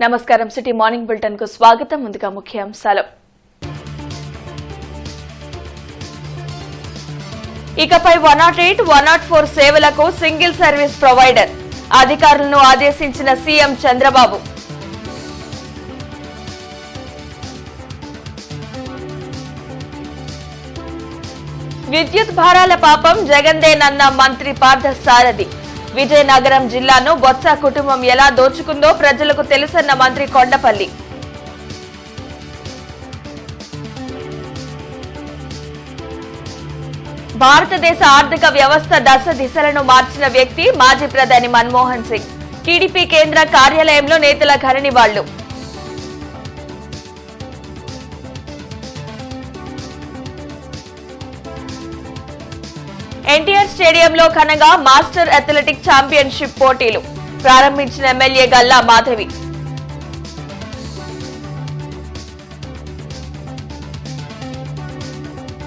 నమస్కారం city morning bulletin కు స్వాగతం. ముందుగా ముఖ్యాంశాలు. ఇకపై 108, 104 సేవలకు సింగిల్ సర్వీస్ ప్రొవైడర్ అధికారులను ఆదేశించిన సీఎం చంద్రబాబు. విద్యుత్ భారాల పాపం జగన్దేనన్న మంత్రి పార్థసారథి. విజయనగరం జిల్లాను బొత్స కుటుంబం ఎలా దోచుకుందో ప్రజలకు తెలుసన్న మంత్రి కొండపల్లి. భారతదేశ ఆర్థిక వ్యవస్థ దశ దిశలను మార్చిన వ్యక్తి మాజీ ప్రధాని మన్మోహన్ సింగ్. టీడీపీ కేంద్ర కార్యాలయంలో నేతల ఘన నివాళులు. ఎన్టీఆర్ స్టేడియంలో ఘనంగా మాస్టర్ అథ్లెటిక్ ఛాంపియన్షిప్ పోటీలు ప్రారంభించిన MLA Galla Madhavi.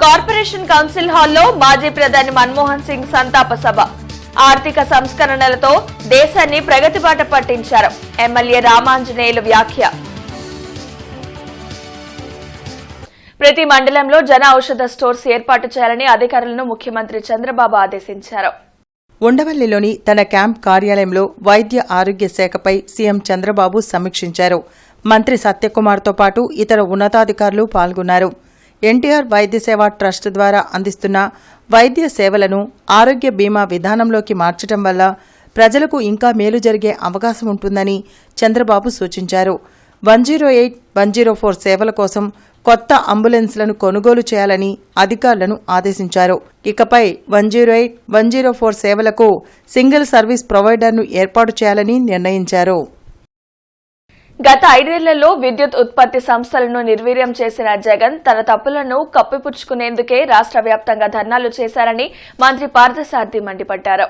Corporation council హాల్లో మాజీ ప్రధాని మన్మోహన్ సింగ్ సంతాప సభ. ఆర్థిక సంస్కరణలతో దేశాన్ని ప్రగతి బాట పట్టించారు ఎమ్మెల్యే రామాంజనేయులు వ్యాఖ్య. ప్రతి మండలంలో జన ఔషధ స్టోర్స్ ఏర్పాటు చేయాలని అధికారులను ముఖ్యమంత్రి చంద్రబాబు ఆదేశించారు. ఉండవల్లిలోని తన క్యాంప్ కార్యాలయంలో వైద్య ఆరోగ్య శాఖపై సీఎం చంద్రబాబు సమీక్షించారు. మంత్రి సత్యకుమార్తో పాటు ఇతర ఉన్నతాధికారులు పాల్గొన్నారు. ఎన్టీఆర్ వైద్య సేవ ట్రస్ట్ ద్వారా అందిస్తున్న వైద్య సేవలను ఆరోగ్య బీమా విధానంలోకి మార్చడం వల్ల ప్రజలకు ఇంకా మేలు జరిగే అవకాశం ఉంటుందని చంద్రబాబు సూచించారు. 108, 104 సేవల కోసం కొత్త అంబులెన్స్లను కొనుగోలు చేయాలని అధికారులను ఆదేశించారు. ఇకపై 108, 104 సేవలకు సింగిల్ సర్వీస్ ప్రొవైడర్ను ఏర్పాటు చేయాలని నిర్ణయించారు. గత 5 ఏళ్లలో విద్యుత్ ఉత్పత్తి సంస్థలను నిర్వీర్యం చేసిన జగన్ తన తప్పులను కప్పిపుచ్చుకునేందుకే రాష్ట్ర వ్యాప్తంగా ధర్నాలు చేశారని మంత్రి పార్థసారథి మండిపడ్డారు.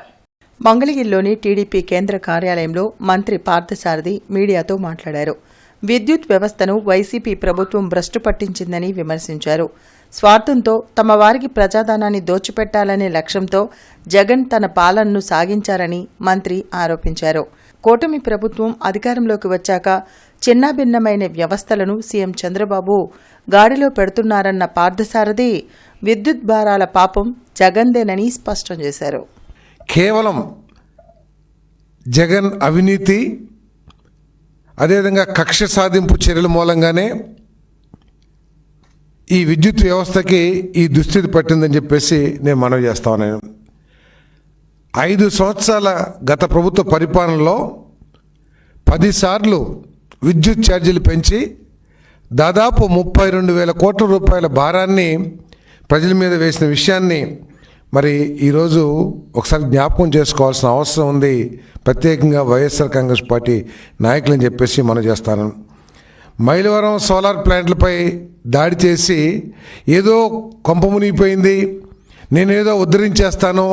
మంగళగిరిలోని టీడీపీ కేంద్ర కార్యాలయంలో మంత్రి పార్థసారథి మీడియాతో మాట్లాడారు. విద్యుత్ వ్యవస్థను వైసీపీ ప్రభుత్వం భ్రష్టు పట్టించిందని విమర్శించారు. స్వార్థంతో తమ వారికి ప్రజాధనాన్ని దోచిపెట్టాలనే లక్ష్యంతో జగన్ తన పాలనను సాగించారని మంత్రి ఆరోపించారు. కూటమి ప్రభుత్వం అధికారంలోకి వచ్చాక చిన్నాభిన్నమైన వ్యవస్థలను సీఎం చంద్రబాబు గాడిలో పెడుతున్నారన్న పార్థసారథి విద్యుత్ భారాల పాపం జగన్దేనని స్పష్టం చేశారు. కేవలం జగన్ అవినీతి, అదేవిధంగా కక్ష సాధింపు చర్యల మూలంగానే ఈ విద్యుత్ వ్యవస్థకి ఈ దుస్థితి పట్టిందని చెప్పేసి నేను మనవి చేస్తా ఉన్నాను. 5 సంవత్సరాల గత ప్రభుత్వ పరిపాలనలో 10 సార్లు విద్యుత్ ఛార్జీలు పెంచి దాదాపు 32,000 కోట్ల రూపాయల భారాన్ని ప్రజల మీద వేసిన విషయాన్ని మరి ఈరోజు ఒకసారి జ్ఞాపకం చేసుకోవాల్సిన అవసరం ఉంది, ప్రత్యేకంగా వైఎస్ఆర్ కాంగ్రెస్ పార్టీ నాయకులని చెప్పేసి మనం చేస్తాను. మైలవరం సోలార్ ప్లాంట్లపై దాడి చేసి ఏదో కొంప మునిగిపోయింది, నేనేదో ఉద్ధరించేస్తాను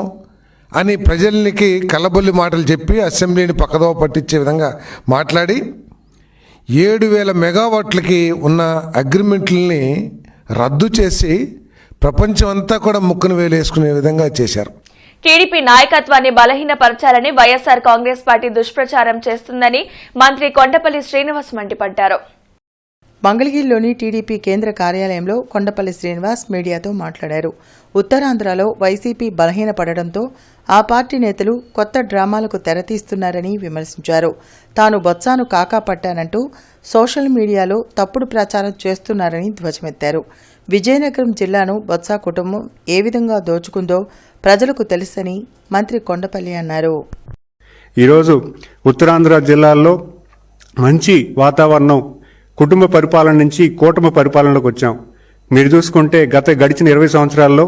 అని ప్రజలకి కల్లబొల్లి మాటలు చెప్పి అసెంబ్లీని పక్కదోవ పట్టించే విధంగా మాట్లాడి 7,000 మెగావాట్లకి ఉన్న అగ్రిమెంట్లని రద్దు చేసి ప్రపంచం అంతా కూడా ముక్కును వేలేసుకునే విధంగా చేశారు. టీడీపీ నాయకత్వాన్ని బలహీనపరచాలని వైఎస్ఆర్ కాంగ్రెస్ పార్టీ దుష్ప్రచారం చేస్తుందని మంత్రి కొండపల్లి శ్రీనివాస్ మండిపడ్డారు. మంగళగిరిలోని టీడీపీ కేంద్ర కార్యాలయంలో కొండపల్లి శ్రీనివాస్ మీడియాతో మాట్లాడారు. ఉత్తరాంధ్రలో వైసీపీ బలహీనపడడంతో ఆ పార్టీ నేతలు కొత్త డ్రామాలకు తెరతీస్తున్నారని విమర్శించారు. తాను బొత్సాను కాకా పట్టానంటూ సోషల్ మీడియాలో తప్పుడు ప్రచారం చేస్తున్నారని ధ్వజమెత్తారు. విజయనగరం జిల్లాను బొత్స కుటుంబం ఏ విధంగా దోచుకుందో ప్రజలకు తెలుసని మంత్రి కొండపల్లి అన్నారు. ఈరోజు ఉత్తరాంధ్ర జిల్లాల్లో మంచి వాతావరణం, కుటుంబ పరిపాలన నుంచి కూటమి పరిపాలనలోకి వచ్చాం. మీరు చూసుకుంటే గడిచిన 20 సంవత్సరాల్లో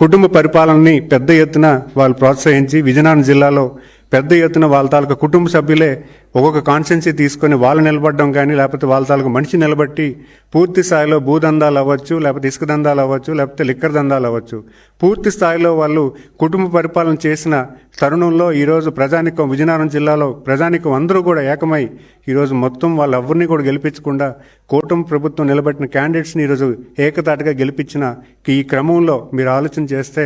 కుటుంబ పరిపాలనని పెద్ద ఎత్తున వాళ్ళు ప్రోత్సహించి విజయనగరం జిల్లాలో పెద్ద ఎత్తున వాళ్ళ తాలూకా కుటుంబ సభ్యులే ఒక్కొక్క కాన్స్టిట్యున్సీ తీసుకొని వాళ్ళు నిలబడడం కానీ, లేకపోతే వాళ్ళ తాలూకా మనిషి నిలబట్టి పూర్తి స్థాయిలో భూదందాలు అవ్వచ్చు, లేకపోతే ఇసుక దందాలు అవ్వచ్చు, లేకపోతే లిక్కర్ దందాలు అవ్వచ్చు, పూర్తి స్థాయిలో వాళ్ళు కుటుంబ పరిపాలన చేసిన తరుణంలో ఈరోజు ప్రజానికం, విజయనగరం జిల్లాలో ప్రజానికం అందరూ కూడా ఏకమై ఈరోజు మొత్తం వాళ్ళెవరిని కూడా గెలిపించకుండా కూటమి ప్రభుత్వం నిలబెట్టిన క్యాండిడేట్స్ని ఈరోజు ఏకతాటిగా గెలిపించిన ఈ క్రమంలో మీరు ఆలోచన చేస్తే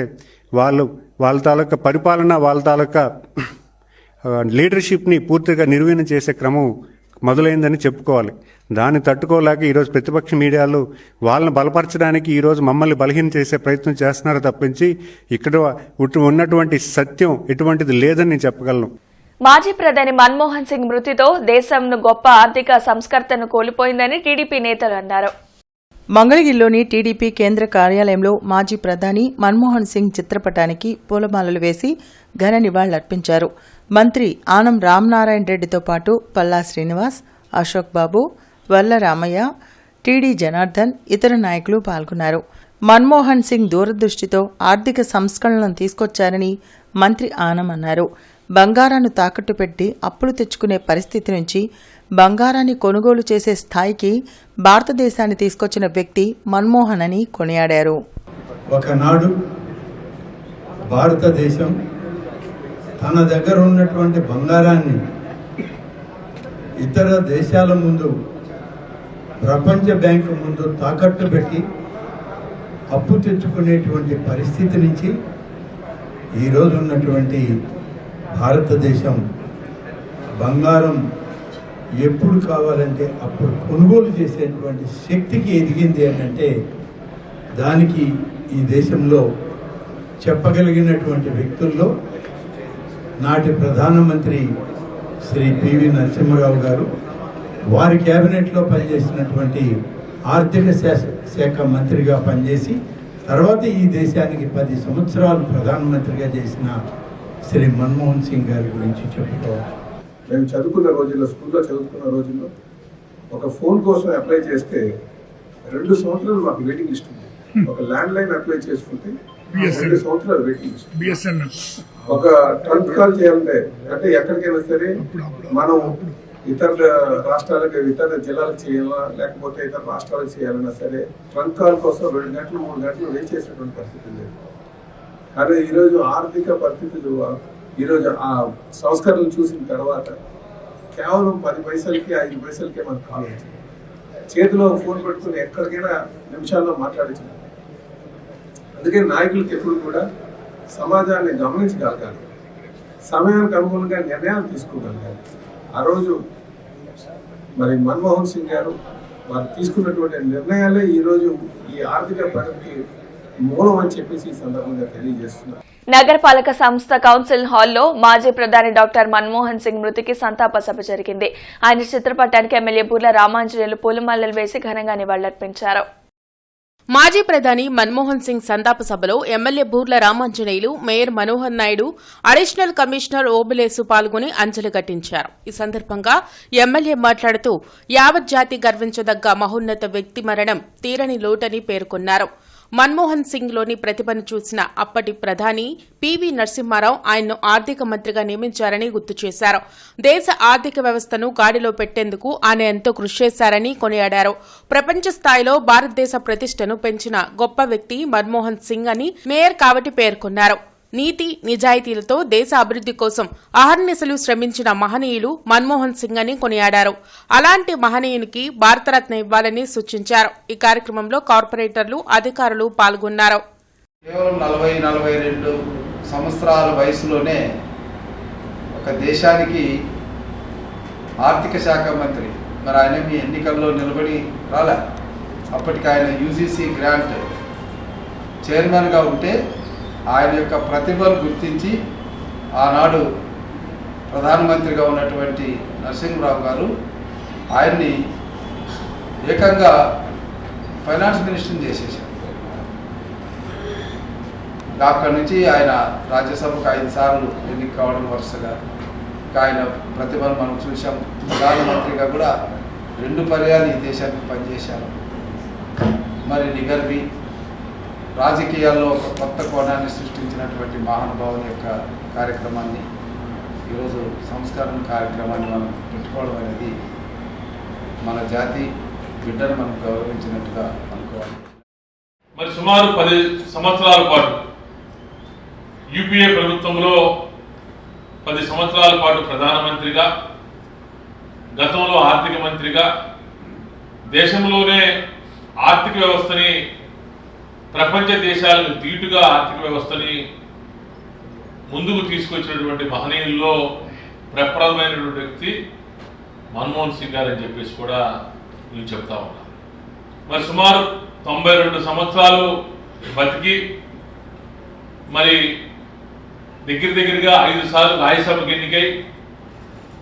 వాళ్ళ తాలూకా పరిపాలన, వాళ్ళ తాలూకా లీడర్షిప్ని పూర్తిగా నిర్వీర్యం చేసే క్రమం మొదలైందని చెప్పుకోవాలి. దాన్ని తట్టుకోలేక ఈరోజు ప్రతిపక్ష మీడియాలు వాళ్ళని బలపరచడానికి ఈరోజు మమ్మల్ని బలహీన చేసే ప్రయత్నం చేస్తున్నారు తప్పించి ఇక్కడ ఉన్నటువంటి సత్యం ఎటువంటిది లేదని నేను చెప్పగలను. మాజీ ప్రధాని మన్మోహన్ సింగ్ మృతితో దేశంను గొప్ప ఆర్థిక సంస్కర్తను కోల్పోయిందని టీడీపీ నేతలు అన్నారు. మంగళగిరిలోని టీడీపీ కేంద్ర కార్యాలయంలో మాజీ ప్రధాని మన్మోహన్ సింగ్ చిత్రపటానికి పూలమాలలు వేసి ఘన నివాళులర్పించారు. మంత్రి ఆనం రామనారాయణ రెడ్డితో పాటు పల్లా శ్రీనివాస్, అశోక్ బాబు, వల్ల రామయ్య, టీడీ జనార్దన్, ఇతర నాయకులు పాల్గొన్నారు. మన్మోహన్ సింగ్ దూరదృష్టితో ఆర్థిక సంస్కరణలను తీసుకొచ్చారని మంత్రి ఆనం అన్నారు. బంగారాన్ని తాకట్టు పెట్టి అప్పులు తెచ్చుకునే పరిస్థితి నుంచి బంగారాన్ని కొనుగోలు చేసే స్థాయికి భారతదేశాన్ని తీసుకొచ్చిన వ్యక్తి మన్మోహన్ అని కొనియాడారు. ఒకనాడు భారతదేశం తన దగ్గర ఉన్నటువంటి బంగారాన్ని ఇతర దేశాల ముందు, ప్రపంచ బ్యాంకు ముందు తాకట్టు పెట్టి అప్పు తెచ్చుకునేటువంటి పరిస్థితి నుంచి ఈరోజు ఉన్నటువంటి భారతదేశం బంగారం ఎప్పుడు కావాలంటే అప్పుడు కొనుగోలు చేసేటువంటి శక్తికి ఎదిగింది అంటే దానికి ఈ దేశంలో చెప్పగలిగినటువంటి వ్యక్తుల్లో నాటి ప్రధానమంత్రి శ్రీ పివి నరసింహారావు గారు, వారి క్యాబినెట్లో పనిచేసినటువంటి ఆర్థిక శాఖ మంత్రిగా పనిచేసి తర్వాత ఈ దేశానికి 10 సంవత్సరాలు ప్రధానమంత్రిగా చేసిన శ్రీ మన్మోహన్ సింగ్ గారి గురించి చెప్పుకోవాలి. మేము చదువుకున్న రోజుల్లో, స్కూల్లో చదువుకున్న రోజుల్లో ఒక ఫోన్ కోసం అప్లై చేస్తే 2 సంవత్సరాలు మాకు వెయిటింగ్ లిస్ట్ ఉంది. ఒక ల్యాండ్ లైన్ అప్లై చేసుకుంటే 2 సంవత్సరాలు వెయిటింగ్ లిస్ట్. ఒక ట్రంక్ కాల్ చేయాలంటే అంటే ఎక్కడికైనా సరే మనం ఇతర రాష్ట్రాలకు, ఇతర జిల్లాలకు చేయాలా లేకపోతే ఇతర రాష్ట్రాలకు చేయాలన్నా సరే ట్రంక్ కాల్ కోసం 2 గంటలు 3 గంటలు వెయిట్ చేసేటువంటి పరిస్థితి లేదు. కానీ ఈరోజు ఆర్థిక పరిస్థితులు, ఈరోజు ఆ సంస్కరణలు చూసిన తర్వాత కేవలం 10 పైసలకి 5 పైసలకే మనకు కాల్ వచ్చింది. చేతిలో ఫోన్ పెట్టుకుని ఎక్కడికైనా నిమిషాల్లో మాట్లాడించింది. అందుకే నాయకులకి ఎప్పుడు కూడా సమాజాన్ని గమనించగలగాలి, సమయానికి అనుగుణంగా నిర్ణయాలు తీసుకోగలగాలి. ఆ రోజు మరి మన్మోహన్ సింగ్ గారు వారు తీసుకున్నటువంటి నిర్ణయాలే ఈరోజు ఈ ఆర్థిక ప్రగతికి మూలం అని చెప్పేసి ఈ సందర్భంగా తెలియజేస్తున్నారు. నగరపాలక సంస్థ కౌన్సిల్ హాల్లో మాజీ ప్రధాని డాక్టర్ మన్మోహన్ సింగ్ మృతికి సంతాప సభ జరిగింది. ఆయన చిత్రపటానికి ఎమ్మెల్యే బూర్ల రామాంజనేయులు పూలమాలలు వేసి ఘనంగా నివాళులర్పించారు. మాజీ ప్రధాని మన్మోహన్ సింగ్ సంతాప సభలో MLA Burla Ramanjaneyulu, mayor Manohar Naidu, additional commissioner Obulesu పాల్గొని అంజలి ఘటించారు. ఈ సందర్భంగా ఎమ్మెల్యే మాట్లాడుతూ యావత్ జాతి గర్వించదగ్గ మహోన్నత వ్యక్తి మరణం తీరని లోటని పేర్కొన్నారు. మన్మోహన్ సింగ్ లోని ప్రతిభను చూసిన అప్పటి ప్రధాని పివి నరసింహారావు ఆయన్ను ఆర్థిక మంత్రిగా నియమించారని గుర్తు చేశారు. దేశ ఆర్థిక వ్యవస్థను గాడిలో పెట్టేందుకు ఆయన ఎంతో కృషి చేశారని కొనియాడారు. ప్రపంచ స్థాయిలో భారతదేశ ప్రతిష్టను పెంచిన గొప్ప వ్యక్తి మన్మోహన్ సింగ్ అని మేయర్ కావటి పేర్కొన్నారు. నీతి నిజాయితీలతో దేశ అభివృద్ది కోసం అహర్నిశలు శ్రమించిన మహనీయులు మన్మోహన్ సింగ్ అని కొనియాడారు. అలాంటి మహనీయునికి భారతరత్న ఇవ్వాలని సూచించారు. ఈ కార్యక్రమంలో కార్పొరేటర్లు, అధికారులు పాల్గొన్నారు. కేవలం 40-42 సంవత్సరాల వయసులోనే ఒక దేశానికి ఆర్థిక శాఖ మంత్రి, మరి ఆయన మీ ఎన్నికల్లో నిలబడి రాలే. అప్పటికి ఆయన యూజీసీ గ్రాంట్ చైర్మన్గా ఉంటే ఆయన యొక్క ప్రతిభను గుర్తించి ఆనాడు ప్రధానమంత్రిగా ఉన్నటువంటి నరసింహరావు గారు ఆయన్ని ఏకంగా ఫైనాన్స్ మినిస్టర్ని చేసేసారు. అక్కడి నుంచి ఆయన రాజ్యసభకు 5 సార్లు ఎన్నిక కావడం వరుసగా. ఆయన ప్రతిభను మనం చూసాం. ప్రధానమంత్రిగా కూడా 2 పర్యాలు ఈ దేశానికి పనిచేశారు. మరి నిగర్వి రాజకీయాల్లో ఒక కొత్త కోణాన్ని సృష్టించినటువంటి మహానుభావుల యొక్క కార్యక్రమాన్ని, ఈరోజు సంస్కరణ కార్యక్రమాన్ని మనం పెట్టుకోవడం అనేది మన జాతి బిడ్డను మనం గౌరవించినట్టుగా అనుకోవాలి. మరి సుమారు 10 సంవత్సరాల పాటు యూపీఏ ప్రభుత్వంలో 10 సంవత్సరాల పాటు ప్రధానమంత్రిగా, గతంలో ఆర్థిక మంత్రిగా దేశంలోనే ఆర్థిక వ్యవస్థని, ప్రపంచ దేశాలకు దీటుగా ఆర్థిక వ్యవస్థని ముందుకు తీసుకొచ్చినటువంటి మహనీయుల్లో ప్రప్రదమైనటువంటి వ్యక్తి మన్మోహన్ సింగ్ గారు అని చెప్పేసి కూడా నేను చెప్తా ఉన్నా. మరి సుమారు 92 సంవత్సరాలు బతికి మరి దగ్గరగా 5 సార్లు రాజ్యసభకు ఎన్నికై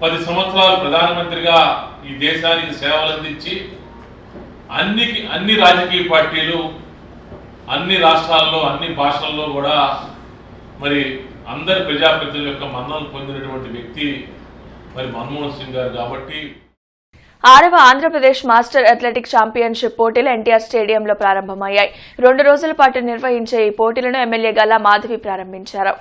10 సంవత్సరాలు ప్రధానమంత్రిగా ఈ దేశానికి సేవలు అందించి అన్ని రాజకీయ పార్టీలు అన్ని రాష్ట్రాల్లో అన్ని భాషల్లో కూడా మరి అందరి ప్రజాప్రతినిధుల యొక్క మన్ననలు పొందినటువంటి వ్యక్తి మరి మన్మోహన్ సింగ్ గారు. కాబట్టి 6వ ఆంధ్రప్రదేశ్ మాస్టర్ అథ్లెటిక్ ఛాంపియన్షిప్ పోటీలు ఎన్టీఆర్ స్టేడియంలో ప్రారంభమయ్యాయి. 2 రోజుల పాటు నిర్వహించే ఈ పోటీలను ఎమ్మెల్యే గల్లా మాధవి ప్రారంభించారు.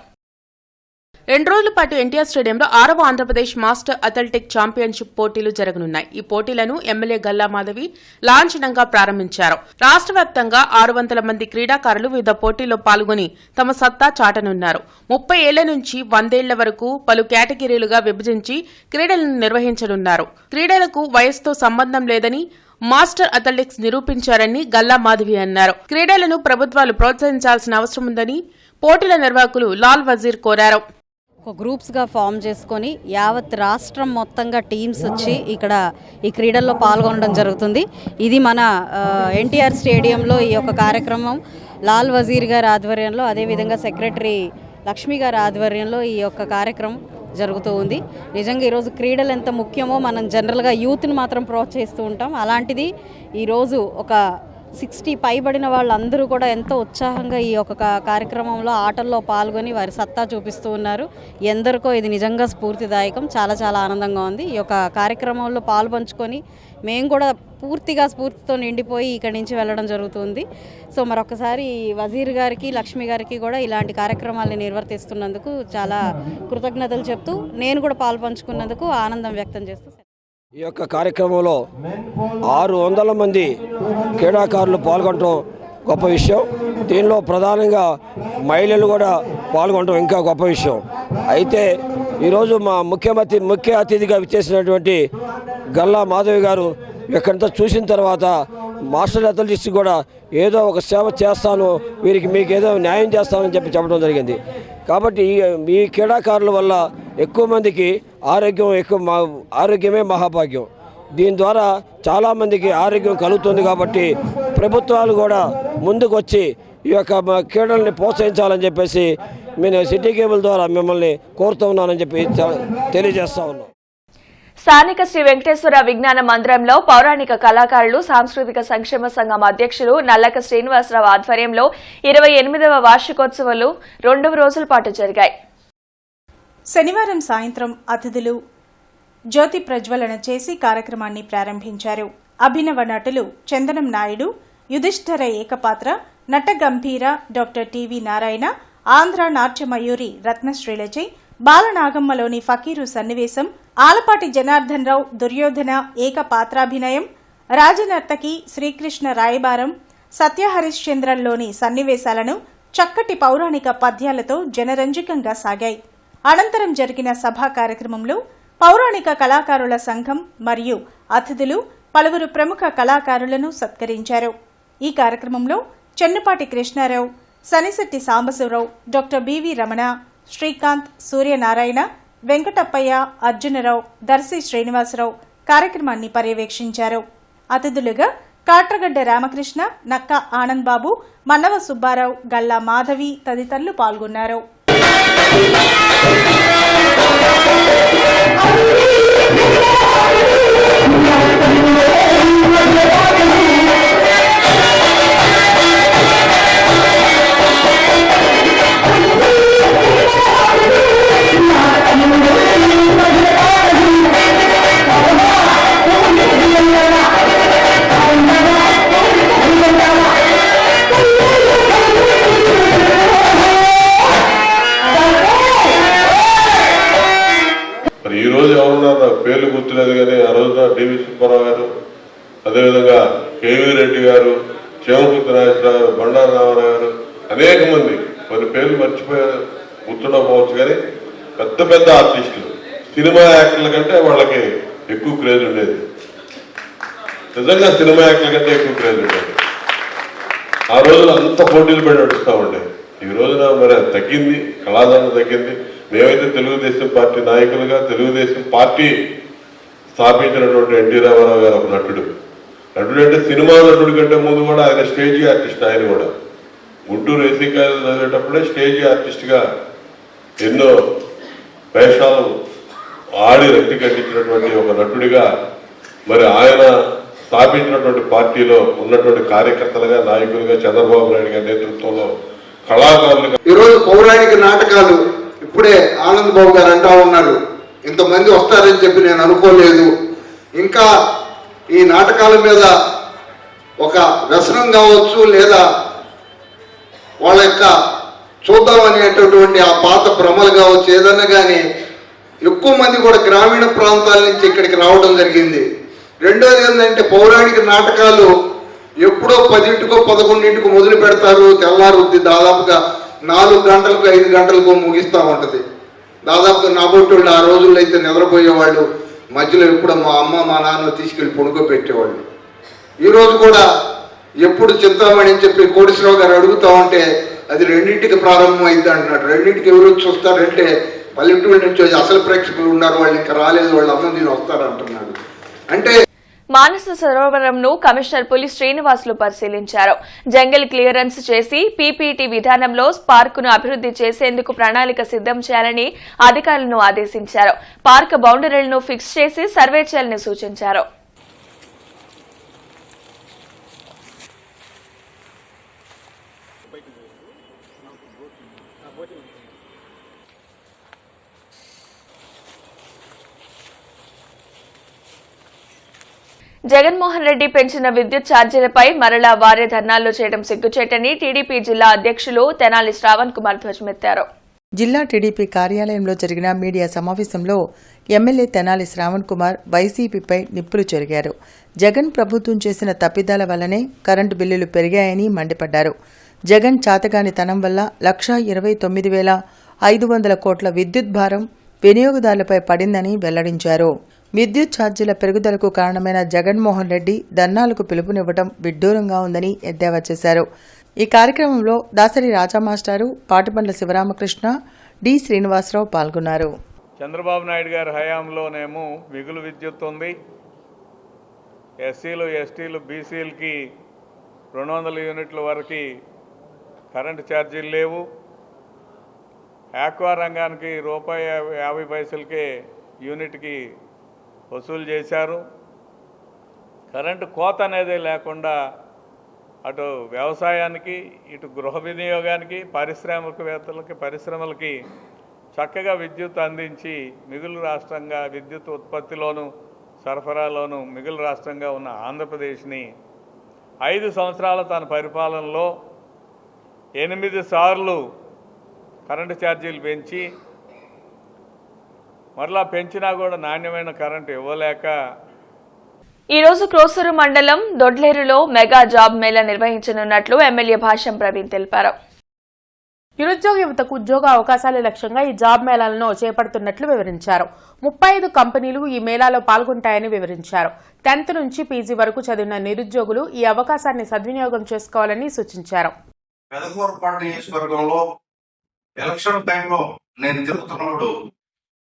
2 రోజుల పాటు ఎన్టీఆర్ స్టేడియంలో 6వ ఆంధ్రప్రదేశ్ మాస్టర్ అథ్లెటిక్ ఛాంపియన్షిప్ పోటీలు జరగనున్నాయి. ఈ పోటీలను ఎమ్మెల్యే గల్లా మాధవి లాంఛనంగా ప్రారంభించారు. రాష్ట్ర వ్యాప్తంగా 600 మంది క్రీడాకారులు వివిధ పోటీల్లో పాల్గొని తమ సత్తా చాటనున్నారు. 30 ఏళ్ల నుంచి 100 ఏళ్ల వరకు పలు కేటగిరీలుగా విభజించి క్రీడలను నిర్వహించనున్నారు. క్రీడలకు వయసుతో సంబంధం లేదని మాస్టర్ అథ్లెటిక్స్ నిరూపించారని గల్లా మాధవి అన్నారు. క్రీడలను ప్రభుత్వాలు ప్రోత్సహించాల్సిన అవసరం ఉందని పోటీల నిర్వాహకులు లాల్ వజీర్ కోరారు. ఒక గ్రూప్స్గా ఫామ్ చేసుకొని యావత్ రాష్ట్రం మొత్తంగా టీమ్స్ వచ్చి ఇక్కడ ఈ క్రీడల్లో పాల్గొనడం జరుగుతుంది. ఇది మన ఎన్టీఆర్ స్టేడియంలో ఈ యొక్క కార్యక్రమం లాల్ వజీర్ గారి ఆధ్వర్యంలో, అదేవిధంగా సెక్రటరీ లక్ష్మి గారి ఆధ్వర్యంలో ఈ యొక్క కార్యక్రమం జరుగుతూ ఉంది. నిజంగా ఈరోజు క్రీడలు ఎంత ముఖ్యమో మనం జనరల్గా యూత్ని మాత్రం ప్రోత్సహిస్తూ ఉంటాం. అలాంటిది ఈరోజు ఒక 60 పైబడిన వాళ్ళందరూ కూడా ఎంతో ఉత్సాహంగా ఈ యొక్క కార్యక్రమంలో ఆటల్లో పాల్గొని వారి సత్తా చూపిస్తూ ఉన్నారు. ఎందరికో ఇది నిజంగా స్ఫూర్తిదాయకం. చాలా ఆనందంగా ఉంది. ఈ యొక్క కార్యక్రమంలో పాల్పంచుకొని మేము కూడా పూర్తిగా స్ఫూర్తితో నిండిపోయి ఇక్కడి నుంచి వెళ్ళడం జరుగుతుంది. సో మరొకసారి వజీర్ గారికి లక్ష్మి గారికి కూడా ఇలాంటి కార్యక్రమాలను నిర్వర్తిస్తున్నందుకు చాలా కృతజ్ఞతలు చెప్తూ నేను కూడా పాల్పంచుకున్నందుకు ఆనందం వ్యక్తం చేస్తూ ఈ యొక్క కార్యక్రమంలో 600 మంది క్రీడాకారులు పాల్గొనడం గొప్ప విషయం. దీనిలో ప్రధానంగా మహిళలు కూడా పాల్గొనడం ఇంకా గొప్ప విషయం. అయితే ఈరోజు మా ముఖ్య అతిథిగా విచ్చేసినటువంటి గల్లా మాధవి గారు ఇక్కడంతా చూసిన తర్వాత మాస్టర్ అథ్లెటిక్స్ కూడా ఏదో ఒక సేవ చేస్తాను, మీకు ఏదో న్యాయం చేస్తానని చెప్పడం జరిగింది. కాబట్టి ఈ క్రీడాకారుల వల్ల ఎక్కువ మందికి ఆరోగ్యమే మహాభాగ్యం. దీని ద్వారా చాలామందికి ఆరోగ్యం కలుగుతుంది. కాబట్టి ప్రభుత్వాలు కూడా ముందుకు వచ్చి ఈ యొక్క క్రీడల్ని ప్రోత్సహించాలని చెప్పేసి నేను సిటీ కేబుల్ ద్వారా మిమ్మల్ని కోరుతూ ఉన్నానని చెప్పి తెలియజేస్తా ఉన్నాను. స్థానిక శ్రీ వెంకటేశ్వర విజ్ఞాన మందిరంలో పౌరాణిక కళాకారులు సాంస్కృతిక సంక్షేమ సంఘం అధ్యక్షులు నల్లక శ్రీనివాసరావు ఆధ్వర్యంలో 28వ వార్షికోత్సవాలు 2 రోజుల పాటు జరిగాయి. శనివారం సాయంత్రం అతిథులు జ్యోతి ప్రజ్వలన చేసి కార్యక్రమాన్ని ప్రారంభించారు. అభినవ నటులు చందనం నాయుడు, యుధిష్ఠర ఏకపాత్ర, నట గంభీర డాక్టర్ టివి నారాయణ, ఆంధ్ర నాట్యమయూరి రత్నశ్రీలచే బాలనాగమ్మలోని ఫకీరు సన్నివేశం, ఆలపాటి జనార్దన్ రావు దుర్యోధన ఏకపాత్రాభినయం, రాజనర్తకి శ్రీకృష్ణ రాయబారం, సత్యహరిశ్చంద్రంలోని సన్నివేశాలను చక్కటి పౌరాణిక పద్యాలతో జనరంజకంగా సాగాయి. అనంతరం జరిగిన సభా కార్యక్రమంలో పౌరాణిక కళాకారుల సంఘం మరియు అతిథులు పలువురు ప్రముఖ కళాకారులను సత్కరించారు. ఈ కార్యక్రమంలో చెన్నుపాటి కృష్ణారావు, సనిశెట్టి సాంబశివరావు, డాక్టర్ బివి రమణ, శ్రీకాంత్, సూర్యనారాయణ, వెంకటప్పయ్య, అర్జునరావు, దర్శి శ్రీనివాసరావు కార్యక్రమాన్ని పర్యవేక్షించారు. అతిథులుగా కాట్రగడ్డ రామకృష్ణ, నక్క ఆనంద్ బాబు, మన్నవ సుబ్బారావు, గల్లా మాధవి తదితరులు పాల్గొన్నారు. ఈరోజు ఎవరున్నారు నాకు పేర్లు గుర్తులేదు, కానీ ఆ రోజున డివి సుబ్బారావు గారు, అదేవిధంగా కేవీ రెడ్డి గారు, చేమకుర్తి నాగేశ్వరరావు గారు, బండారు రామారావు గారు, అనేక మంది, కొన్ని పేర్లు మర్చిపోయారు, గుర్తుండకపోవచ్చు. కానీ పెద్ద ఆర్టిస్టులు, సినిమా యాక్టర్ల కంటే వాళ్ళకి ఎక్కువ క్రేజ్ ఉండేది. నిజంగా సినిమా యాక్టర్ల కంటే ఎక్కువ క్రేజ్ ఉండేది. ఆ రోజున అంత పోటీలు పడి నడుస్తూ ఉండే. ఈ రోజున మరి తగ్గింది, కళాదానం తగ్గింది. మేమైతే తెలుగుదేశం పార్టీ నాయకులుగా, తెలుగుదేశం పార్టీ స్థాపించినటువంటి ఎన్టీ రామారావు గారు ఒక నటుడు. నటుడు అంటే సినిమా నటుడి కంటే ముందు కూడా ఆయన స్టేజీ ఆర్టిస్ట్. ఆయన కూడా గుంటూరు ఏసీ కాలేజ్ చదివేటప్పుడే స్టేజీ ఆర్టిస్ట్గా ఎన్నో వేషాలు ఆడి రక్తి కట్టించినటువంటి ఒక నటుడిగా మరి ఆయన స్థాపించినటువంటి పార్టీలో ఉన్నటువంటి కార్యకర్తలుగా, నాయకులుగా చంద్రబాబు నాయుడు గారి నేతృత్వంలో కళాకారులుగా ఈరోజు పౌరాణిక నాటకాలు ఇప్పుడే ఆనంద్ బాబు గారు అంటా ఉన్నారు, ఇంతమంది వస్తారని చెప్పి నేను అనుకోలేదు. ఇంకా ఈ నాటకాల మీద ఒక వ్యసనం కావచ్చు, లేదా వాళ్ళ యొక్క చూద్దామనేటటువంటి ఆ పాత భ్రమలు కావచ్చు, ఏదన్నా కానీ ఎక్కువ మంది కూడా గ్రామీణ ప్రాంతాల నుంచి ఇక్కడికి రావడం జరిగింది. రెండోది ఏంటంటే పౌరాణిక నాటకాలు ఎప్పుడో 10ంటికో 11ంటికో మొదలు పెడతారు, తెల్లారుద్ది దాదాపుగా 4 గంటలకు 5 గంటలకు ముగిస్తూ ఉంటుంది. దాదాపుగా నాబోటోళ్ళు ఆ రోజుల్లో అయితే నిద్రపోయేవాళ్ళు, మధ్యలో ఎప్పుడు మా అమ్మ మా నాన్న తీసుకెళ్ళి పడుకోబెట్టేవాళ్ళు. ఈరోజు కూడా ఎప్పుడు చింతామణి అని చెప్పి కోటేశ్వరరావు గారు అడుగుతా ఉంటే అది 2ంటికి ప్రారంభం అయింది అంటున్నాడు. 2ంటికి ఎవరు వచ్చి వస్తారంటే పల్లెటూరు నుంచి అసలు ప్రేక్షకులు ఉన్నారు, వాళ్ళు ఇంకా రాలేదు, వాళ్ళ అమ్మ దీని వస్తారు అంటున్నాడు. అంటే మానస సరోవరంను కమిషనర్ పులి శ్రీనివాసులు పరిశీలించారు. జంగిల్ క్లియరెన్స్ చేసి పీపీటీ విధానంలో పార్కును అభివృద్ధి చేసేందుకు ప్రణాళిక సిద్ధం చేయాలని అధికారులను ఆదేశించారు. పార్క్ బౌండరీలను ఫిక్స్ చేసి సర్వే చేయాలని సూచించారు. జగన్మోహన్ రెడ్డి పెంచిన విద్యుత్ ఛార్జీలపై మరలా వారే ధర్నాలు చేయడం సిగ్గుచేటని టీడీపీ జిల్లా అధ్యక్షులు తెనాలి శ్రావణ్ కుమార్ ధ్వజమెత్తారు. జిల్లా టీడీపీ కార్యాలయంలో జరిగిన మీడియా సమావేశంలో ఎమ్మెల్యే తెనాలి శ్రావణ్ కుమార్ వైసీపీపై నిప్పులు చెరిగారు. జగన్ ప్రభుత్వం చేసిన తప్పిదాల వల్లనే కరెంటు బిల్లులు పెరిగాయని మండిపడ్డారు. జగన్ చాతగానితనం వల్ల 1,29,500 కోట్ల విద్యుత్ భారం వినియోగదారులపై పడిందని వెల్లడించారు. విద్యుత్ ఛార్జీల పెరుగుదలకు కారణమైన జగన్మోహన్ రెడ్డి ధర్నాలకు పిలుపునివ్వడం విడ్డూరంగా ఉందని ఎద్దేవా చేశారు. ఈ కార్యక్రమంలో దాసరి రాజా మాస్టారు, పాటిబండ్ల శివరామకృష్ణ, డి శ్రీనివాసరావు పాల్గొన్నారు. చంద్రబాబు నాయుడు గారి హయాంలోనేమో మిగులు విద్యుత్ ఉంది. ఎస్సీలు, ఎస్టీలు, బీసీలకి 200 యూనిట్ల వరకు కరెంటు ఛార్జీలు లేవు. ఆక్వా రంగానికి ₹1.50 యూనిట్కి వసూలు చేశారు. కరెంటు కోత అనేది లేకుండా అటు వ్యవసాయానికి, ఇటు గృహ వినియోగానికి, పారిశ్రామికవేత్తలకి, పరిశ్రమలకి చక్కగా విద్యుత్ అందించి మిగులు రాష్ట్రంగా విద్యుత్ ఉత్పత్తిలోను సరఫరాలోను మిగులు రాష్ట్రంగా ఉన్న ఆంధ్రప్రదేశ్ని 5 సంవత్సరాల తన పరిపాలనలో 8 సార్లు కరెంటు ఛార్జీలు పెంచి మరలా పెంచినా కూడా నాణ్యమైన కరెంటు ఇవ్వలేక ఈ రోజు క్రోసూరు మండలం దొడ్లేరులో మెగా జాబ్ మేళా నిర్వహించనున్నట్లు ఎమ్మెల్యే భాష్యం ప్రవీణ్ తెలిపారు. నిరుద్యోగ యువతకు ఉద్యోగ అవకాశాల లక్ష్యంగా ఈ జాబ్ మేళాలను చేపడుతున్నట్లు వివరించారు. 35 కంపెనీలు ఈ మేళాలో పాల్గొంటాయని వివరించారు. 10th నుంచి పీజీ వరకు చదివిన నిరుద్యోగులు ఈ అవకాశాన్ని సద్వినియోగం చేసుకోవాలని సూచించారు. పెదకూరుపాడు నియోజకవర్గంలో ఎలక్షన్ టైంలో నేను తిరుగుతున్నప్పుడు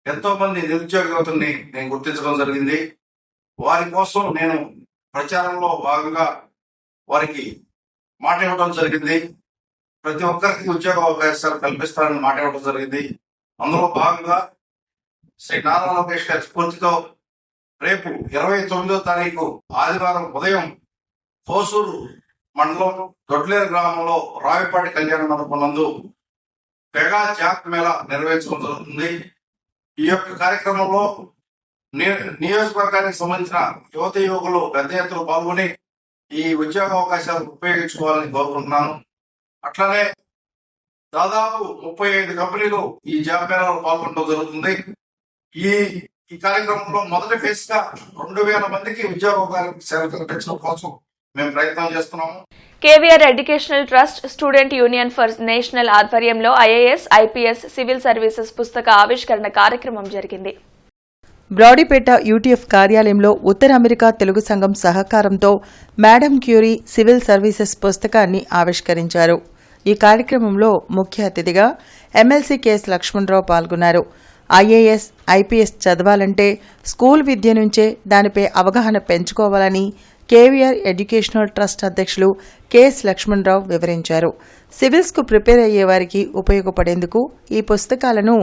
ఎంతో మంది నిరుద్యోగ యువతని నేను గుర్తించడం జరిగింది. వారి కోసం నేను ప్రచారంలో భాగంగా వారికి మాట ఇవ్వడం జరిగింది. ప్రతి ఒక్కరికి ఉద్యోగ అవకాశాలు కల్పిస్తారని మాట ఇవ్వడం జరిగింది. అందులో భాగంగా శ్రీ నారా లోకేష్ గారి స్ఫూర్తితో రేపు 29వ తారీఖు ఆదివారం ఉదయం కోసూరు మండలం దొడ్లేరు గ్రామంలో రావిపాటి కళ్యాణ మండపం నందు మెగా జాబ్ మేళా నిర్వహించడం జరుగుతుంది. ఈ యొక్క కార్యక్రమంలో నియోజకవర్గానికి సంబంధించిన యువత యువకులు పెద్ద ఎత్తున పాల్గొని ఈ ఉద్యోగ అవకాశాలు ఉపయోగించుకోవాలని కోరుకుంటున్నాను. అట్లనే దాదాపు 35 కంపెనీలు ఈ జాబ్ మేళాలో పాల్గొనడం జరుగుతుంది. ఈ కార్యక్రమంలో మొదటి ఫేజ్ గా 2000 మందికి ఉద్యోగ అవకాశాలు కల్పించడం కోసం మేము ప్రయత్నం చేస్తున్నాము. KVR educational trust student union for national ఆధ్వర్యంలో ఐఏఎస్, ఐపీఎస్, సివిల్ సర్వీసెస్ పుస్తక ఆవిష్కరణ కార్యక్రమం జరిగింది. బ్రాడీపేట యూటీఎఫ్ కార్యాలయంలో ఉత్తర అమెరికా తెలుగు సంఘం సహకారంతో మేడం క్యూరీ సివిల్ సర్వీసెస్ పుస్తకాన్ని ఆవిష్కరించారు. ఈ కార్యక్రమంలో ముఖ్య అతిథిగా ఎమ్మెల్సీ కెఎస్ లక్ష్మణరావు పాల్గొన్నారు. ఐఏఎస్, ఐపీఎస్ చదవాలంటే స్కూల్ విద్య నుంచే దానిపై అవగాహన పెంచుకోవాలని కేవీఆర్ ఎడ్యుకేషనల్ ట్రస్ట్ అధ్యక్షులు కెఎస్ లక్ష్మణరావు వివరించారు. సివిల్స్కు ప్రిపేర్ అయ్యేవారికి ఉపయోగపడేందుకు ఈ పుస్తకాలను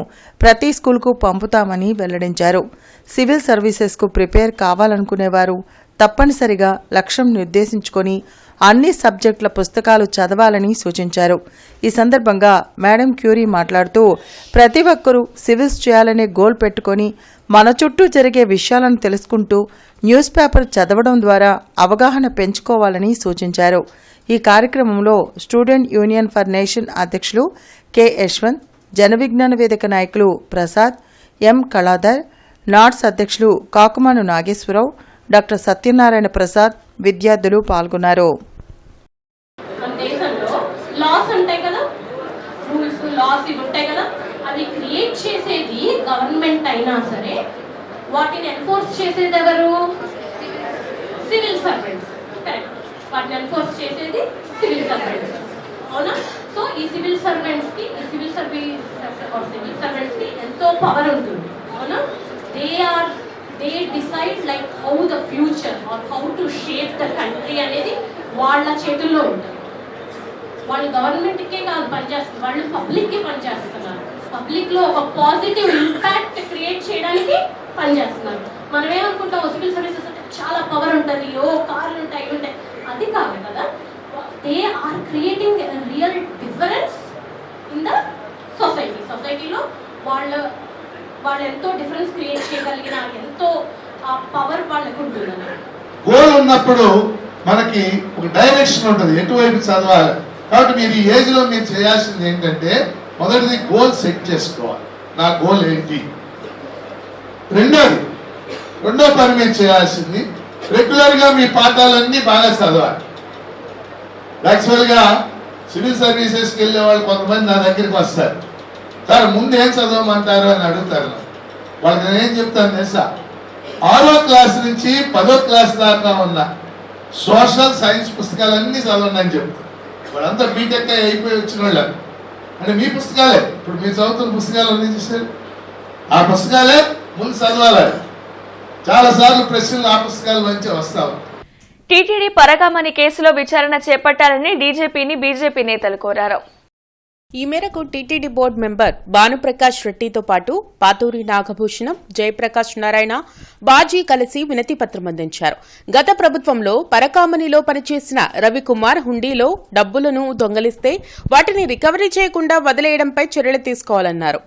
ప్రతి స్కూల్కు పంపుతామని వెల్లడించారు. సివిల్ సర్వీసెస్కు ప్రిపేర్ కావాలనుకునేవారు తప్పనిసరిగా లక్ష్యం నిర్దేశించుకొని అన్ని సబ్జెక్టుల పుస్తకాలు చదవాలని సూచించారు. ఈ సందర్భంగా మేడం క్యూరీ మాట్లాడుతూ ప్రతి ఒక్కరూ సివిల్స్ చేయాలనే గోల్ పెట్టుకొని మన చుట్టూ జరిగే విషయాలను తెలుసుకుంటూ న్యూస్ పేపర్ చదవడం ద్వారా అవగాహన పెంచుకోవాలని సూచించారు. ఈ కార్యక్రమంలో స్టూడెంట్ యూనియన్ ఫర్ నేషన్ అధ్యక్షులు కె యశ్వంత్, జన విజ్ఞాన వేదిక నాయకులు ప్రసాద్, ఎం కళాధర్, నాట్స్ అధ్యక్షులు కాకుమాను నాగేశ్వరరావు, డాక్టర్ సత్యనారాయణ ప్రసాద్, విద్యార్థులు పాల్గొన్నారు. మన దేశంలో లాస్ ఉంటాయి కదా, రూల్స్ లాస్ ఇవి ఉంటాయి కదా, అవి క్రియేట్ చేసేది గవర్నమెంట్ అయినా సరే వాటిని ఎన్ఫోర్స్ చేసేది ఎవరు? Civil servants. కరెక్ట్, వాటిని ఎన్ఫోర్స్ చేసేది సివిల్ సర్వెంట్స్, అవునా? సో ఈ సివిల్ సర్వెంట్స్కి ఎంతో పవర్ ఉంటుంది, అవునా? They decide like how the future or how to shape the country అనేది వాళ్ళ చేతుల్లో ఉంటుంది. వాళ్ళు గవర్నమెంట్కే కాదు పనిచేస్తారు, వాళ్ళు పబ్లిక్కి పనిచేస్తున్నారు. పబ్లిక్లో ఒక పాజిటివ్ ఇంపాక్ట్ క్రియేట్ చేయడానికి పనిచేస్తున్నారు. మనం ఏమనుకుంటాం, సివిల్ సర్వీసెస్ అంటే చాలా పవర్ ఉంటుంది, కార్లు ఉంటాయి, ఉంటాయి, అది కాదు కదా. They are creating real difference in the సొసైటీలో వాళ్ళు ఎంతో డిఫరెన్స్ క్రియేట్ చేయగలిగిన ఎంతో పవర్ వాళ్ళకు ఉంటుంది. గోల్ ఉన్నప్పుడు మనకి ఒక డైరెక్షన్ ఉంటుంది, ఎటువైపు చదవాలి. కాబట్టి మీరు ఈ ఏజ్లో మీరు చేయాల్సింది ఏంటంటే మొదటిది గోల్ సెట్ చేసుకోవాలి. నా గోల్ ఏంటి? రెండో పని మీరు చేయాల్సింది రెగ్యులర్గా మీ పాఠాలన్నీ బాగా చదవాలి. యాక్చువల్గా సివిల్ సర్వీసెస్కి వెళ్ళే వాళ్ళు కొంతమంది నా దగ్గరికి వస్తారు, సార్ ముందు ఏం చదవమంటారు అని అడుగుతారు. వాళ్ళకి నేను ఏం చెప్తాను తెలుసా, 6వ క్లాస్ నుంచి 10వ క్లాస్ దాకా ఉన్న సోషల్ సైన్స్ పుస్తకాలన్నీ చదవండి అని చెప్తాను. వాళ్ళంతా బీటెక్ అయిపోయి వచ్చిన వాళ్ళు అంటే మీ పుస్తకాలే, ఇప్పుడు మీరు చదువుతున్న పుస్తకాలు అన్నీ చూసారు, ఆ పుస్తకాలే ముందు చదవాలి. చాలాసార్లు ప్రశ్నలు ఆ పుస్తకాల నుంచి వస్తావు. టీటీడీ పరకామణి కేసులో విచారణ చేపట్టాలని డీజీపీని బీజేపీ నేతలు కోరారు. ఈ మేరకు టీటీడీ బోర్డు మెంబర్ భానుప్రకాష్ రెడ్డితో పాటు పాతూరి నాగభూషణం, జయప్రకాష్ నారాయణ, బాజీ కలిసి వినతి పత్రం అందించారు. గత ప్రభుత్వంలో పరకామణిలో పనిచేసిన రవికుమార్ హుండీలో డబ్బులను దొంగలిస్తే వాటిని రికవరీ చేయకుండా వదిలేయడంపై చర్యలు తీసుకోవాలన్నారు.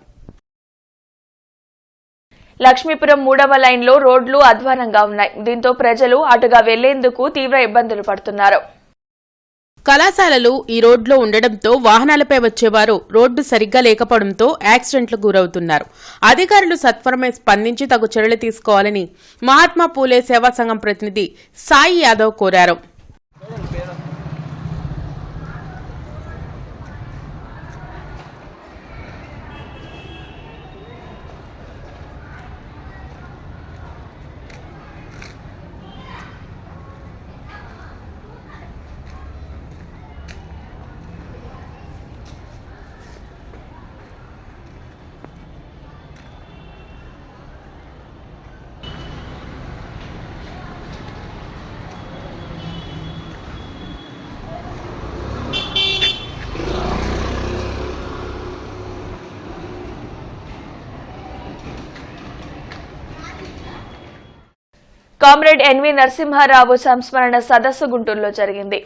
లక్ష్మీపురం 3వ లైన్లో రోడ్లు అధ్వానంగా ఉన్నాయి. దీంతో ప్రజలు అటుగా వెళ్లేందుకు తీవ్ర ఇబ్బందులు పడుతున్నారు. కళాశాలలు ఈ రోడ్లో ఉండడంతో వాహనాలపై వచ్చేవారు రోడ్డు సరిగ్గా లేకపోవడంతో యాక్సిడెంట్లకు గురవుతున్నారు. అధికారులు సత్వరమే స్పందించి తగు చర్యలు తీసుకోవాలని మహాత్మా పూలే సేవా సంఘం ప్రతినిధి సాయి యాదవ్ కోరారు. కామ్రేడ్ ఎన్వి నరసింహారావు సంస్మరణ సదస్సు గుంటూరులో జరిగింది.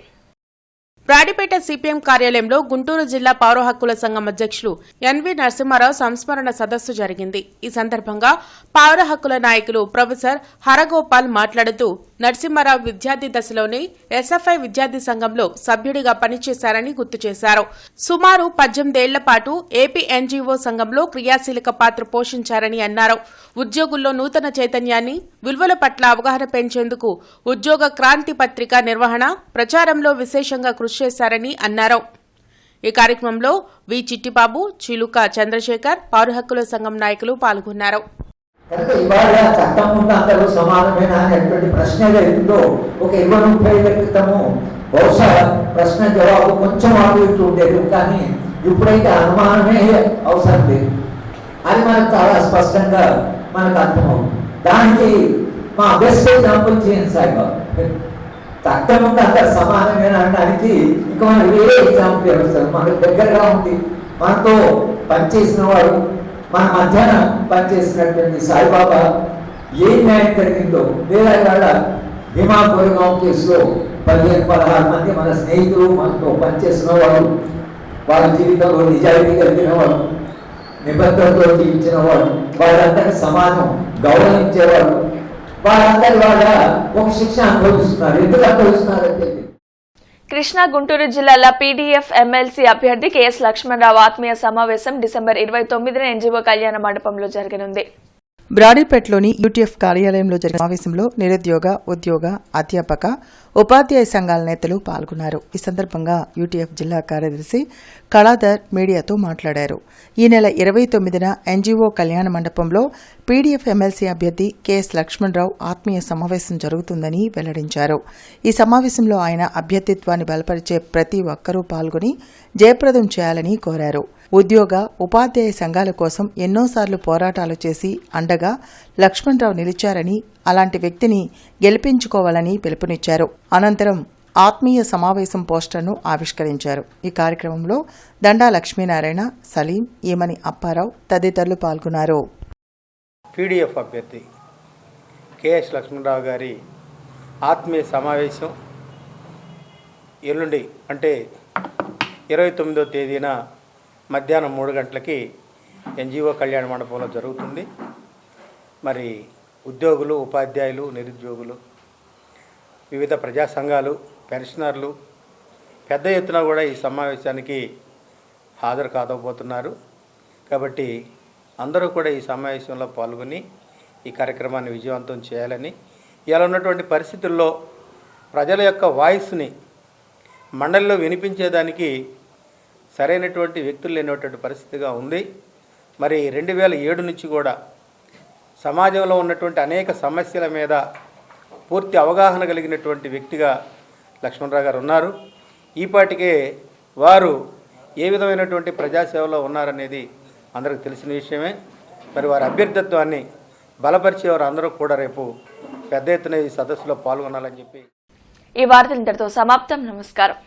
రాడిపేట సిపిఎం కార్యాలయంలో గుంటూరు జిల్లా పౌర హక్కుల సంఘం అధ్యక్షులు ఎన్వి నరసింహారావు సంస్మరణ సదస్సు జరిగింది. ఈ సందర్భంగా పౌర హక్కుల నాయకులు ప్రొఫెసర్ హరగోపాల్ మాట్లాడుతూ నరసింహారావు విద్యార్థి దశలోనే ఎస్ఎఫ్ఐ విద్యార్థి సంఘంలో సభ్యుడిగా పనిచేశారని గుర్తు చేశారు. సుమారు 18 ఏళ్ల పాటు ఏపీ ఎన్జీఓ సంఘంలో క్రియాశీలక పాత్ర పోషించారని అన్నారు. ఉద్యోగుల్లో నూతన చైతన్యాన్ని, విలువల పట్ల అవగాహన పెంచేందుకు ఉద్యోగ క్రాంతి పత్రిక నిర్వహణ, ప్రచారంలో విశేషంగా కృషి చేశారని అన్నారు. ఈ కార్యక్రమంలో వి చిట్టిబాబు, చిలుక చంద్రశేఖర్, పౌర హక్కుల సంఘం నాయకులు పాల్గొన్నారు. కనుక ఇవాళ చట్టం ముందు అందరూ సమానమేనా అనేటువంటి ప్రశ్న ఏదో ఒక 20-30 ఏళ్ల క్రితము బహుశా ప్రశ్న జవాబు కొంచెం అటు ఇటు ఉండేది, కానీ ఇప్పుడైతే అనుమానమే అవసరం లేదు. అది మనకు చాలా స్పష్టంగా మనకు అర్థమవుతుంది. దానికి మా బెస్ట్ ఎగ్జాంపుల్ చేయండి సాయిబాబా. తక్కువ అంతా సమానమైన అనడానికి ఇంకా మనం వేరే ఎగ్జాంపుల్ ఏమొస్తారు. మనకు దగ్గరగా ఉంది, మనతో పనిచేసిన వాడు, మన మధ్యాహ్నం పనిచేసినటువంటి సాయిబాబా ఏ న్యాయం జరిగిందో, లేదా వాళ్ళ భీమా కోరిగాం కేసులో 15-16 మంది మన స్నేహితులు మనతో పనిచేసిన వాళ్ళు, వాళ్ళ జీవితంలో నిజాయితీ కలిగిన వాళ్ళు, నిబద్ధతతో జీవించిన వాళ్ళు, వాళ్ళందరికీ సమాజం గౌరవించేవాళ్ళు, వాళ్ళందరి వాళ్ళ ఒక శిక్ష అనుభవిస్తున్నారు. ఎందుకు అనుభవిస్తున్నారు అని చెప్పి కృష్ణా గుంటూరు జిల్లాల పీడీఎఫ్ ఎమ్మెల్సీ అభ్యర్థి కెఎస్ లక్ష్మణరావు ఆత్మీయ సమావేశం డిసెంబర్ 29న ఎన్జీఓ కళ్యాణ మండపంలో జరగనుంది. బ్రాడీపేటలోని యూటీఎఫ్ కార్యాలయంలో జరిగిన సమావేశంలో నిరుద్యోగ, ఉద్యోగ, అధ్యాపక, ఉపాధ్యాయ సంఘాల నేతలు పాల్గొన్నారు. ఈ సందర్భంగా యూటీఎఫ్ జిల్లా కార్యదర్శి కళాధర్ మీడియాతో మాట్లాడారు. ఈ నెల 29న ఎన్జీఓ కళ్యాణ మండపంలో పీడీఎఫ్ ఎమ్మెల్సీ అభ్యర్థి కెఎస్ లక్ష్మణరావు ఆత్మీయ సమావేశం జరుగుతుందని వెల్లడించారు. ఈ సమావేశంలో ఆయన అభ్యర్థిత్వాన్ని బలపరిచే ప్రతి ఒక్కరూ పాల్గొని జయప్రదం చేయాలని కోరారు. ఉద్యోగ, ఉపాధ్యాయ సంఘాల కోసం ఎన్నోసార్లు పోరాటాలు చేసి అండగా లక్ష్మణరావు నిలిచారని, అలాంటి వ్యక్తిని గెలిపించుకోవాలని పిలుపునిచ్చారు. అనంతరం ఆత్మీయ సమావేశం పోస్టర్ను ఆవిష్కరించారు. ఈ కార్యక్రమంలో దండా లక్ష్మీనారాయణ, సలీం, ఈమని అప్పారావు తదితరులు పాల్గొన్నారు. పీడీఎఫ్ అభ్యర్థి కెఎస్ లక్ష్మణరావు గారి ఆత్మీయ సమావేశం ఎల్లుండి అంటే 29వ తేదీన మధ్యాహ్నం 3 గంటలకి ఎన్జీఓ కళ్యాణ మండపంలో జరుగుతుంది. మరి ఉద్యోగులు, ఉపాధ్యాయులు, నిరుద్యోగులు, వివిధ ప్రజా సంఘాలు, పెన్షనర్లు పెద్ద ఎత్తున కూడా ఈ సమావేశానికి హాజరు కాకపోతున్నారు. కాబట్టి అందరూ కూడా ఈ సమావేశంలో పాల్గొని ఈ కార్యక్రమాన్ని విజయవంతం చేయాలని, ఇలా ఉన్నటువంటి పరిస్థితుల్లో ప్రజల యొక్క వాయిస్ని మండలిలో వినిపించేదానికి సరైనటువంటి వ్యక్తులు లేనటువంటి పరిస్థితిగా ఉంది. మరి 2007 నుంచి కూడా సమాజంలో ఉన్నటువంటి అనేక సమస్యల మీద పూర్తి అవగాహన కలిగినటువంటి వ్యక్తిగా లక్ష్మణరావు గారు ఉన్నారు. ఈపాటికే వారు ఏ విధమైనటువంటి ప్రజాసేవలో ఉన్నారనేది అందరికీ తెలిసిన విషయమే. మరి వారి అభ్యర్థిత్వాన్ని బలపరిచేవారు అందరూ కూడా రేపు పెద్ద ఎత్తున ఈ సదస్సులో పాల్గొనాలని చెప్పి ఈ వార్తలు ఇంతటితో సమాప్తం. నమస్కారం.